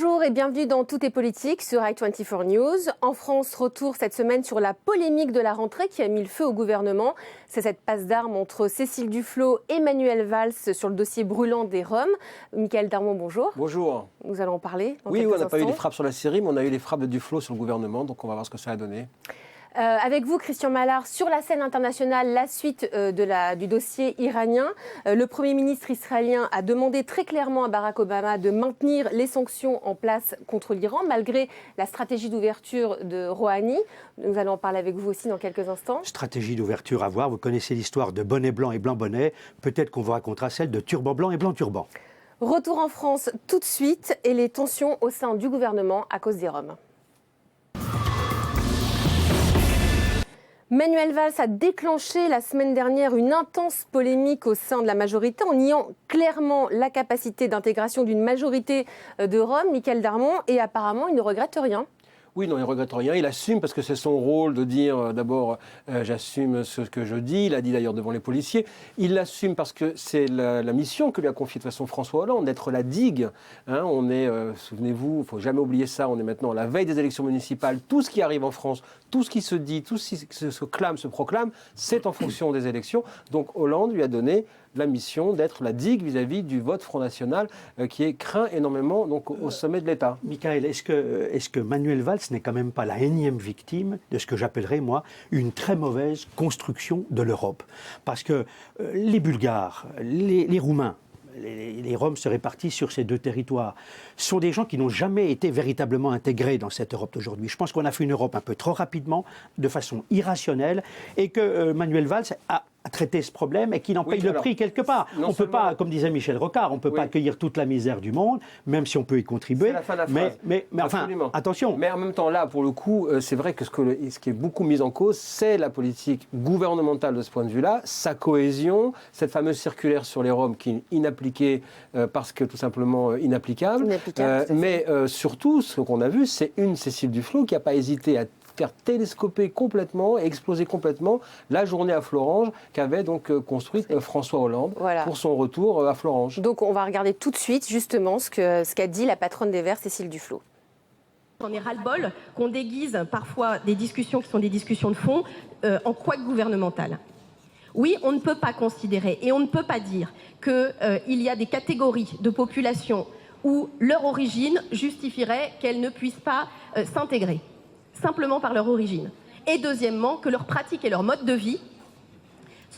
Bonjour et bienvenue dans Tout est politique sur i24 News. En France, retour cette semaine sur la polémique de la rentrée qui a mis le feu au gouvernement. C'est cette passe d'armes entre Cécile Duflot et Manuel Valls sur le dossier brûlant des Roms. Michaël Darmon, bonjour. Bonjour. Nous allons en parler dans Oui, quelques on n'a pas eu instants. les frappes sur la Syrie, mais on a eu les frappes de Duflot sur le gouvernement, donc on va voir ce que ça a donné. Avec vous, Christian Mallard, sur la scène internationale, la suite du dossier iranien. Le Premier ministre israélien a demandé très clairement à Barack Obama de maintenir les sanctions en place contre l'Iran, malgré la stratégie d'ouverture de Rouhani. Nous allons en parler avec vous aussi dans quelques instants. Stratégie d'ouverture à voir. Vous connaissez l'histoire de bonnet blanc et blanc bonnet. Peut-être qu'on vous racontera celle de turban blanc et blanc turban. Retour en France tout de suite et les tensions au sein du gouvernement à cause des Roms. Manuel Valls a déclenché la semaine dernière une intense polémique au sein de la majorité en niant clairement la capacité d'intégration d'une majorité de Roms, Michaël Darmon, et apparemment il ne regrette rien. Oui, non, il ne regrette rien. Il assume parce que c'est son rôle de dire d'abord j'assume ce que je dis. Il a dit d'ailleurs devant les policiers. Il l'assume parce que c'est la mission que lui a confiée de toute façon François Hollande, d'être la digue. Hein, on est, souvenez-vous, il ne faut jamais oublier ça, on est maintenant à la veille des élections municipales. Tout ce qui arrive en France, tout ce qui se dit, tout ce qui se clame, se proclame, c'est en fonction des élections. Donc Hollande lui a donné la mission d'être la digue vis-à-vis du vote Front National qui est craint énormément donc, au sommet de l'État. Michaël, est-ce que Manuel Valls n'est quand même pas la énième victime de ce que j'appellerais, moi, une très mauvaise construction de l'Europe? Parce que les Bulgares, les Roumains, les Roms se répartissent sur ces deux territoires, sont des gens qui n'ont jamais été véritablement intégrés dans cette Europe d'aujourd'hui. Je pense qu'on a fait une Europe un peu trop rapidement, de façon irrationnelle, et que Manuel Valls a traité ce problème et qu'il en paye le prix quelque part. On ne peut pas, comme disait Michel Rocard, on ne peut pas accueillir toute la misère du monde, même si on peut y contribuer. C'est la fin de la phrase. Mais enfin, attention. Mais en même temps, là, pour le coup, c'est vrai que ce qui est beaucoup mis en cause, c'est la politique gouvernementale de ce point de vue-là, sa cohésion, cette fameuse circulaire sur les Roms qui est inappliquée parce que tout simplement inapplicable. Mais surtout, ce qu'on a vu, c'est une Cécile Duflot qui n'a pas hésité à faire télescoper complètement et exploser complètement la journée à Florange qu'avait donc construite François Hollande pour son retour à Florange. Donc on va regarder tout de suite justement ce qu'a dit la patronne des Verts, Cécile Duflot. On est ras-le-bol qu'on déguise parfois des discussions qui sont des discussions de fond en couac gouvernemental. Oui, on ne peut pas considérer et on ne peut pas dire qu'il y a des catégories de population où leur origine justifierait qu'elles ne puissent pas s'intégrer, simplement par leur origine. Et deuxièmement, que leurs pratiques et leur mode de vie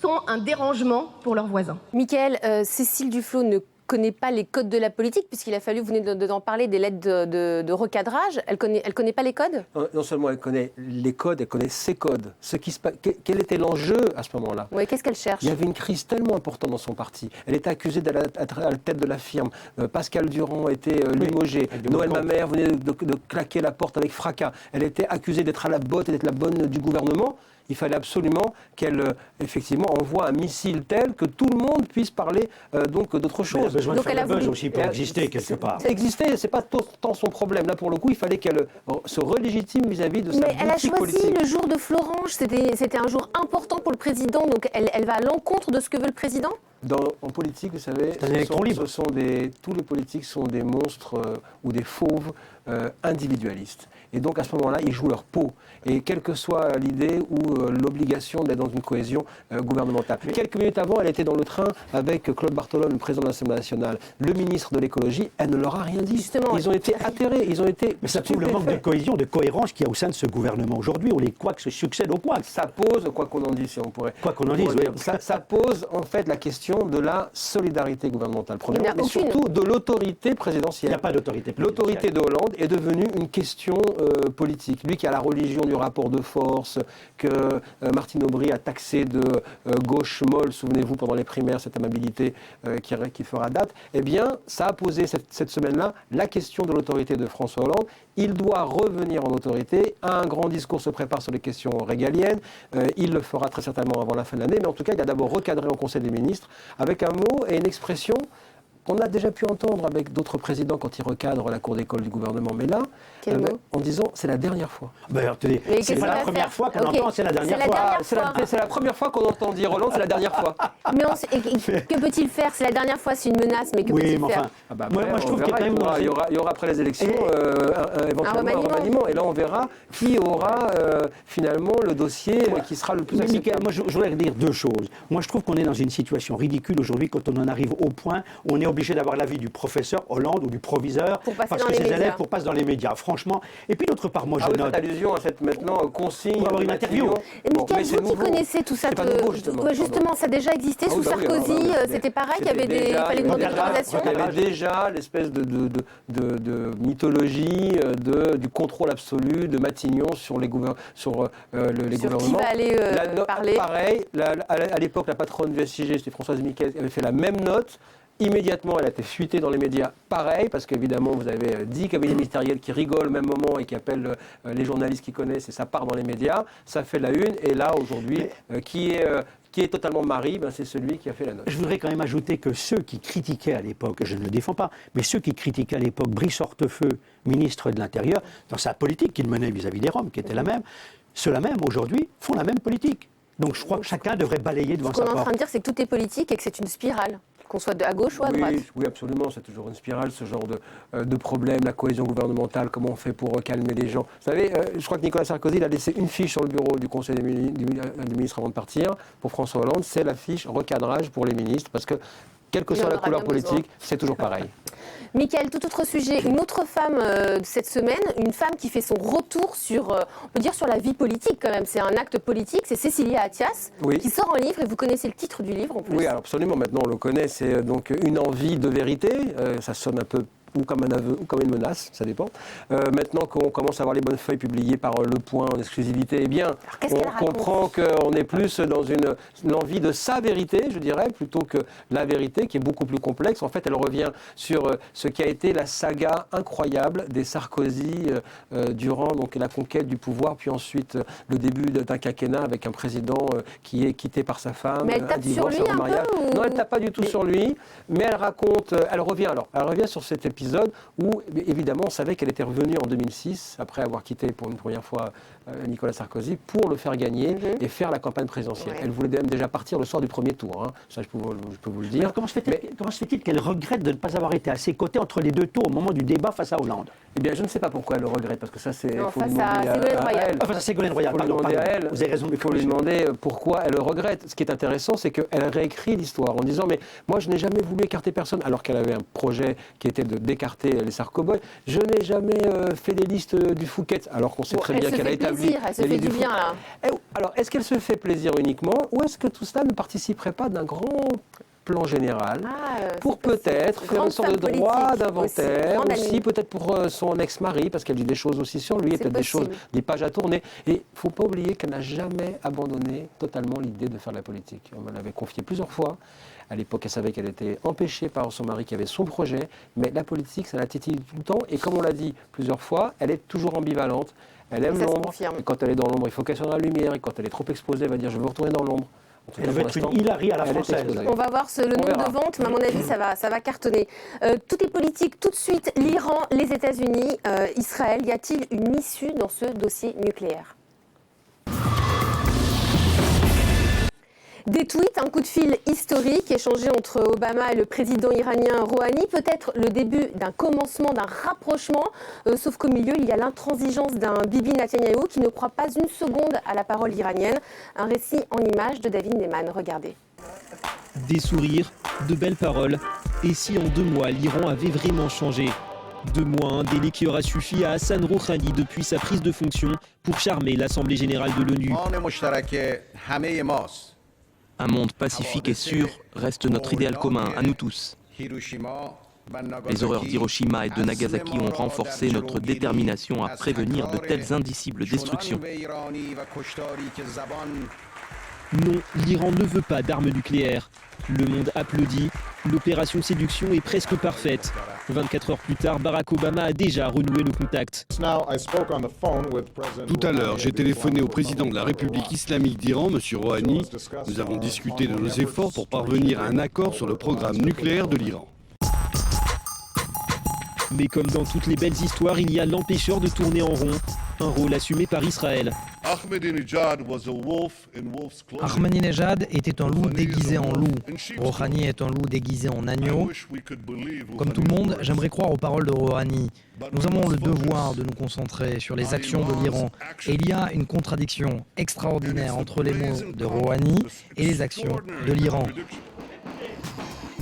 sont un dérangement pour leurs voisins. Michaël, Cécile Duflot ne connaît pas les codes de la politique, puisqu'il a fallu, vous venez d'en parler, des lettres de recadrage. Elle connaît pas les codes ? Non seulement elle connaît les codes, elle connaît ses codes. Quel était l'enjeu à ce moment-là ? Oui, qu'est-ce qu'elle cherche ? Il y avait une crise tellement importante dans son parti. Elle était accusée d'être à la tête de la firme. Pascal Durand était limogé. Noël Mamère venait de claquer la porte avec fracas. Elle était accusée d'être à la botte et d'être la bonne du gouvernement. Il fallait absolument qu'elle, effectivement, envoie un missile tel que tout le monde puisse parler donc d'autre chose. Elle a besoin de faire le buzz aussi pour exister quelque part. Ça existait, c'est pas tant son problème. Là, pour le coup, il fallait qu'elle se relégitime vis-à-vis de sa politique politique. Mais elle a choisi le jour de Florange. C'était un jour important pour le président. Donc elle va à l'encontre de ce que veut le président ? En politique, vous savez, tous les politiques sont des monstres ou des fauves individualistes. Et donc, à ce moment-là, ils jouent leur peau. Et quelle que soit l'idée ou l'obligation d'être dans une cohésion gouvernementale. Quelques minutes avant, elle était dans le train avec Claude Barthelone, le président de l'Assemblée nationale, le ministre de l'écologie. Elle ne leur a rien dit. Justement, ils ont été atterrés. Mais ça prouve le manque de cohésion, de cohérence qu'il y a au sein de ce gouvernement aujourd'hui. On les couacs se succèdent aux couacs. Ça pose, quoi qu'on en dise, si on pourrait. Quoi qu'on en dise, oui. Ça pose en fait la question de la solidarité gouvernementale, premièrement, mais surtout de l'autorité présidentielle. Il n'y a pas d'autorité présidentielle. L'autorité de Hollande est devenue une question politique. Lui qui a la religion du rapport de force, que Martine Aubry a taxé de gauche molle, souvenez-vous, pendant les primaires, cette amabilité qui fera date, eh bien, ça a posé cette semaine-là la question de l'autorité de François Hollande. Il doit revenir en autorité. Un grand discours se prépare sur les questions régaliennes. Il le fera très certainement avant la fin de l'année, mais en tout cas, il a d'abord recadré en Conseil des ministres avec un mot et une expression qu'on a déjà pu entendre avec d'autres présidents quand ils recadrent la cour d'école du gouvernement. Mais là, en disant c'est la dernière fois. Attendez, c'est pas la première fois qu'on entend, c'est la dernière fois. C'est la première fois qu'on entend dire Hollande, c'est la dernière fois. Mais que peut-il faire? C'est la dernière fois, c'est une menace, mais que peut-il faire? Moi, je trouve qu'il y a quand même... Il y aura après les élections éventuellement un remaniement. Et là, on verra qui aura finalement le dossier qui sera le plus acceptable. Moi, je voudrais dire deux choses. Moi, je trouve qu'on est dans une situation ridicule aujourd'hui quand on en arrive au point où on est obligé d'avoir l'avis du professeur Hollande ou du proviseur parce que ses élèves passent dans les médias. Franchement. Et puis d'autre part, moi, je note... allusion à cette maintenant consigne... Pour avoir une interview. Michael, vous qui connaissez tout ça, justement, ça a déjà existé sous Sarkozy, c'était pareil, il fallait demander l'autorisation. Il y avait déjà l'espèce de mythologie du contrôle absolu de Matignon sur les gouvernements. Qui va aller parler. Pareil, à l'époque, la patronne du SIG, c'était Françoise Miquel, avait fait la même note. Immédiatement, elle a été fuitée dans les médias, pareil, parce qu'évidemment, vous avez 10 cabinets ministériels qui rigolent au même moment et qui appellent les journalistes qui connaissent, et ça part dans les médias, ça fait la une, et là, aujourd'hui, qui est totalement mari, c'est celui qui a fait la note. Je voudrais quand même ajouter que ceux qui critiquaient à l'époque, je ne le défends pas, mais ceux qui critiquaient à l'époque Brice Hortefeux, ministre de l'Intérieur, dans sa politique qu'il menait vis-à-vis des Roms, qui était la même, ceux-là même, aujourd'hui, font la même politique. Donc je crois que chacun devrait balayer devant sa porte. Ce qu'on est en train de dire, c'est que tout est politique et que c'est une spirale. Qu'on soit à gauche ou à droite. Oui, absolument, c'est toujours une spirale, ce genre de problème, la cohésion gouvernementale, comment on fait pour calmer les gens. Vous savez, je crois que Nicolas Sarkozy il a laissé une fiche sur le bureau du Conseil des ministres avant de partir. Pour François Hollande, c'est la fiche recadrage pour les ministres, parce que quelle que soit la couleur politique, c'est toujours pareil. Michael, tout autre sujet, une autre femme cette semaine, une femme qui fait son retour sur, on peut dire sur la vie politique quand même, c'est un acte politique, c'est Cécilia Attias, qui sort un livre et vous connaissez le titre du livre en plus. Oui, alors absolument, maintenant on le connaît, c'est donc Une envie de vérité, ça sonne un peu ou comme un aveu, ou comme une menace, ça dépend. Maintenant qu'on commence à avoir les bonnes feuilles publiées par Le Point en exclusivité, eh bien, on comprend qu'on est plus dans l'envie de sa vérité, je dirais, plutôt que la vérité, qui est beaucoup plus complexe. En fait, elle revient sur ce qui a été la saga incroyable des Sarkozy durant donc, la conquête du pouvoir, puis ensuite le début d'un quinquennat avec un président qui est quitté par sa femme, mais elle tape un divorce, sur lui un mariage. Non, elle ne tape pas du tout sur lui, mais elle raconte, elle revient sur cet épisode où, évidemment, on savait qu'elle était revenue en 2006, après avoir quitté pour une première fois Nicolas Sarkozy, pour le faire gagner et faire la campagne présidentielle. Elle voulait même déjà partir le soir du premier tour, ça je peux vous le dire. Alors, comment se fait-il qu'elle regrette de ne pas avoir été à ses côtés entre les deux tours au moment du débat face à Hollande? Eh bien, je ne sais pas pourquoi elle le regrette, parce que ça, c'est... Il faut lui demander à elle. Enfin, ça, c'est Ségolène Royal, pardon. Vous avez raison. Il faut lui demander pourquoi elle le regrette. Ce qui est intéressant, c'est qu'elle réécrit l'histoire en disant « Mais moi, je n'ai jamais voulu écarter personne », alors qu'elle avait un projet qui était d'écarter les Sarkoboy. Je n'ai jamais fait des listes du Fouquet, alors qu'on sait très bien qu'elle a établi... Elle se fait du bien, là. Alors, est-ce qu'elle se fait plaisir uniquement, ou est-ce que tout cela ne participerait pas d'un grand plan général pour peut-être faire une sorte de droit d'inventaire, aussi peut-être pour son ex-mari, parce qu'elle dit des choses aussi sur lui, peut-être des pages à tourner. Et il ne faut pas oublier qu'elle n'a jamais abandonné totalement l'idée de faire de la politique. On me l'avait confié plusieurs fois. À l'époque, elle savait qu'elle était empêchée par son mari qui avait son projet, mais la politique, ça la titille tout le temps. Et comme on l'a dit plusieurs fois, elle est toujours ambivalente. Elle aime l'ombre. Et quand elle est dans l'ombre, il faut qu'elle soit dans la lumière. Et quand elle est trop exposée, elle va dire « je veux retourner dans l'ombre ». Elle veut être une Hillary à la française. On va voir le nombre de ventes, mais à mon avis, ça va cartonner. Tout est politique. Tout de suite, l'Iran, les États-Unis, Israël. Y a-t-il une issue dans ce dossier nucléaire ? Des tweets, un coup de fil historique échangé entre Obama et le président iranien Rouhani, peut-être le début d'un commencement, d'un rapprochement, sauf qu'au milieu, il y a l'intransigeance d'un Bibi Netanyahou qui ne croit pas une seconde à la parole iranienne. Un récit en images de David Neyman, regardez. Des sourires, de belles paroles, et si en 2 mois l'Iran avait vraiment changé ? 2 mois, un délai qui aura suffi à Hassan Rouhani depuis sa prise de fonction pour charmer l'Assemblée générale de l'ONU. Un monde pacifique et sûr reste notre idéal commun à nous tous. Les horreurs d'Hiroshima et de Nagasaki ont renforcé notre détermination à prévenir de telles indicibles destructions. Non, l'Iran ne veut pas d'armes nucléaires. Le monde applaudit. L'opération séduction est presque parfaite. 24 heures plus tard, Barack Obama a déjà renoué le contact. Tout à l'heure, j'ai téléphoné au président de la République islamique d'Iran, M. Rouhani. Nous avons discuté de nos efforts pour parvenir à un accord sur le programme nucléaire de l'Iran. Mais comme dans toutes les belles histoires, il y a l'empêcheur de tourner en rond, un rôle assumé par Israël. Ahmadinejad était un loup déguisé en loup. Rouhani est un loup déguisé en agneau. Comme tout le monde, j'aimerais croire aux paroles de Rouhani. Nous avons le devoir de nous concentrer sur les actions de l'Iran. Et il y a une contradiction extraordinaire entre les mots de Rouhani et les actions de l'Iran.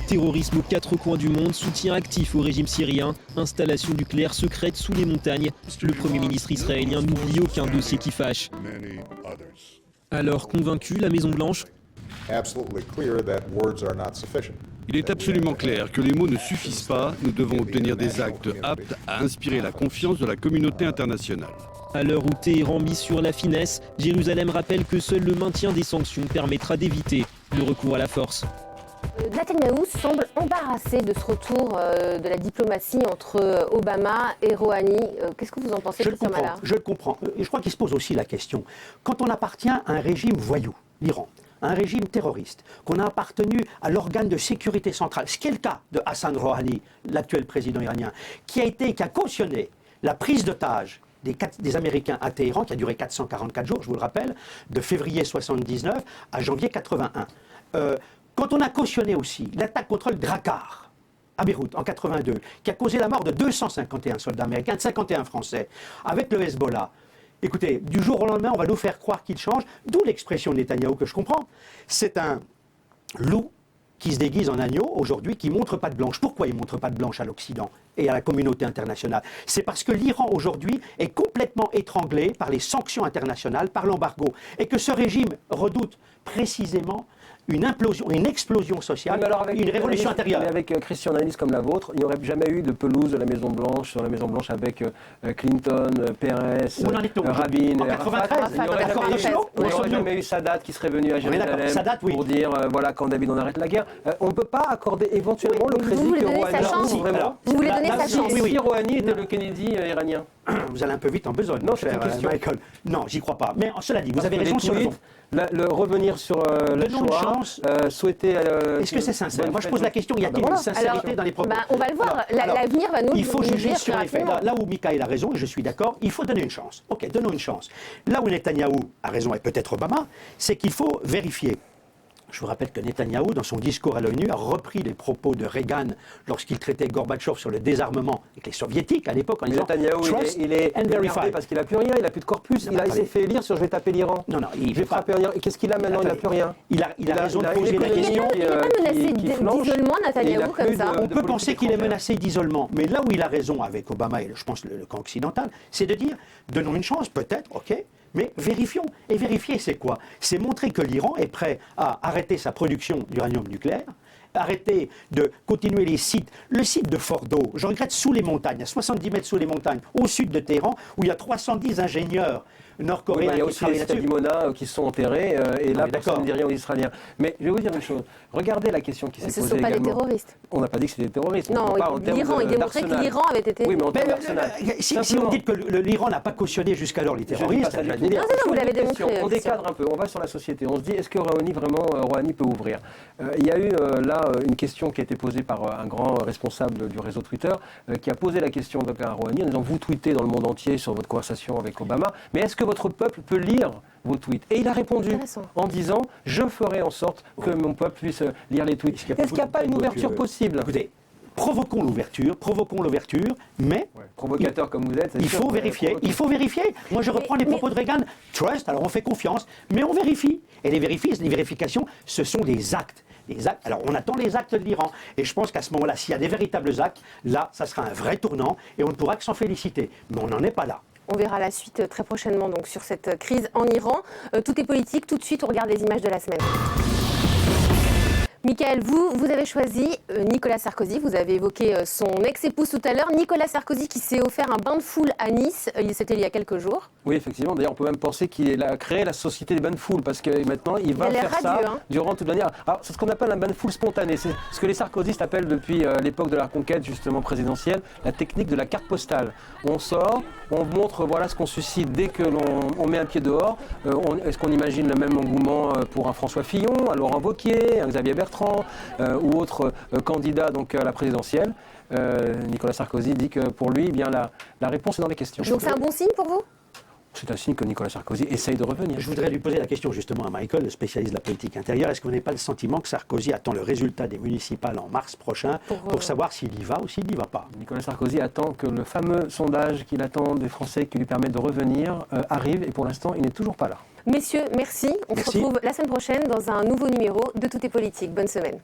Terrorisme aux quatre coins du monde, soutien actif au régime syrien, installation nucléaire secrète sous les montagnes. Le Premier ministre israélien n'oublie aucun dossier qui fâche. Alors, convaincu, la Maison-Blanche ? Il est absolument clair que les mots ne suffisent pas. Nous devons obtenir des actes aptes à inspirer la confiance de la communauté internationale. À l'heure où Téhéran mise sur la finesse, Jérusalem rappelle que seul le maintien des sanctions permettra d'éviter le recours à la force. Netanyahou semble embarrassé de ce retour de la diplomatie entre Obama et Rouhani. Qu'est-ce que vous en pensez, Christian Mallard ? Je le comprends. Et je crois qu'il se pose aussi la question. Quand on appartient à un régime voyou, l'Iran, un régime terroriste, qu'on a appartenu à l'organe de sécurité centrale, ce qui est le cas de Hassan Rouhani, l'actuel président iranien, qui a cautionné la prise d'otage des Américains à Téhéran, qui a duré 444 jours, je vous le rappelle, de février 1979 à janvier 1981. Quand on a cautionné aussi l'attaque contre le Drakkar à Beyrouth en 1982, qui a causé la mort de 251 soldats américains, de 51 Français, avec le Hezbollah, écoutez, du jour au lendemain, on va nous faire croire qu'il change, d'où l'expression de Netanyahou que je comprends. C'est un loup qui se déguise en agneau aujourd'hui, qui ne montre pas de blanche. Pourquoi il ne montre pas de blanche à l'Occident et à la communauté internationale? C'est parce que l'Iran aujourd'hui est complètement étranglé par les sanctions internationales, par l'embargo, et que ce régime redoute précisément une explosion sociale, une révolution intérieure. Mais avec Christian, une analyse comme la vôtre, il n'y aurait jamais eu de pelouse de la Maison-Blanche, sur la Maison-Blanche avec Clinton, Pérez, Rabin, en 93, il n'y aurait jamais eu Sadat qui serait venu à Jérusalem pour dire voilà, quand David on arrête la guerre. On ne peut pas accorder éventuellement le crédit que Rouhani. Vous voulez donner sa chance? Si Rouhani était le Kennedy iranien. Vous allez un peu vite en besogne, non, c'est une question. Michael. Non, j'y crois pas. Mais cela dit, vous avez raison sur le fond. Revenir sur le choix, souhaiter... Est-ce que c'est sincère? Moi, je pose la question, y a-t-il une sincérité dans les propos? On va le voir, l'avenir va nous il faut juger dire sur les faits. Là où Michael a raison, et je suis d'accord, il faut donner une chance. Ok, donnons une chance. Là où Netanyahou a raison, et peut-être Obama, c'est qu'il faut vérifier. Je vous rappelle que Netanyahou, dans son discours à l'ONU, a repris les propos de Reagan lorsqu'il traitait Gorbatchev sur le désarmement avec les soviétiques à l'époque en disant Netanyahou, il est énervé parce qu'il n'a plus rien, il n'a plus de corpus, il s'est fait élire sur je vais taper l'Iran. Non, il je vais frapper l'Iran. Et qu'est-ce qu'il a maintenant? Il n'a plus rien. Il a raison de poser la question. Il n'est pas menacé d'isolement, Netanyahou, comme ça. On peut penser qu'il est menacé d'isolement, mais là où il a raison avec Obama et je pense le camp occidental, c'est de dire donnons une chance, peut-être, ok. Mais vérifions. Et vérifier, c'est quoi? C'est montrer que l'Iran est prêt à arrêter sa production d'uranium nucléaire, arrêter de continuer les sites. Le site de Fordo, je regrette, sous les montagnes, à 70 mètres sous les montagnes, au sud de Téhéran, où il y a 310 ingénieurs nord-coréens qui travaillent là-dessus. Il y a aussi les Dimona qui sont enterrés, et là, personne ne dit rien aux Israéliens. Mais je vais vous dire une chose. Regardez la question qui s'est posée également. Ce ne sont pas les terroristes. On n'a pas dit que c'était des terroristes. Non, l'Iran, il démontrait que l'Iran avait été... Oui, mais en termes d'arsenal. Si on dit que l'Iran n'a pas cautionné jusqu'alors les terroristes... vous l'avez démontré. On décadre un peu, on va sur la société. On se dit, est-ce que Rouhani peut ouvrir? Il y a eu là une question qui a été posée par un grand responsable du réseau Twitter, qui a posé la question à Rouhani en disant, vous tweetez dans le monde entier sur votre conversation avec Obama, mais est-ce que votre peuple peut lire vos tweets? Et il a répondu en disant, je ferai en sorte que mon peuple puisse lire les tweets. Est-ce qu'il n'y a pas une ouverture possible? Écoutez, provoquons l'ouverture, mais... Provocateur comme vous êtes, il faut vérifier. Moi, je reprends les propos de Reagan. Trust, alors on fait confiance, mais on vérifie. Et les vérifications, ce sont des actes. Alors, on attend les actes de l'Iran. Et je pense qu'à ce moment-là, s'il y a des véritables actes, là, ça sera un vrai tournant et on ne pourra que s'en féliciter. Mais on n'en est pas là. On verra la suite très prochainement donc, sur cette crise en Iran. Tout est politique. Tout de suite, on regarde les images de la semaine. Michael, vous avez choisi Nicolas Sarkozy, vous avez évoqué son ex-épouse tout à l'heure. Nicolas Sarkozy qui s'est offert un bain de foule à Nice, c'était il y a quelques jours. Oui, effectivement. D'ailleurs, on peut même penser qu'il a créé la société des bains de foule parce que maintenant, il va faire ça durant toute l'année. Alors, c'est ce qu'on appelle un bain de foule spontané. C'est ce que les sarkozystes appellent depuis l'époque de la conquête, justement, présidentielle, la technique de la carte postale. On sort, on montre voilà, ce qu'on suscite dès que l'on met un pied dehors. Est-ce qu'on imagine le même engouement pour un François Fillon, un Laurent Wauquiez, un Xavier Bertrand? Bertrand ou autres candidats donc, à la présidentielle, Nicolas Sarkozy dit que pour lui, eh bien, la réponse est dans les questions. Donc c'est un bon signe pour vous ? C'est un signe que Nicolas Sarkozy essaye de revenir. Je voudrais lui poser la question justement à Michael, le spécialiste de la politique intérieure. Est-ce que vous n'avez pas le sentiment que Sarkozy attend le résultat des municipales en mars prochain pour savoir s'il y va ou s'il n'y va pas? Nicolas Sarkozy attend que le fameux sondage qu'il attend des Français qui lui permet de revenir arrive et pour l'instant, il n'est toujours pas là. Messieurs, merci. On se retrouve la semaine prochaine dans un nouveau numéro de Tout est politique. Bonne semaine.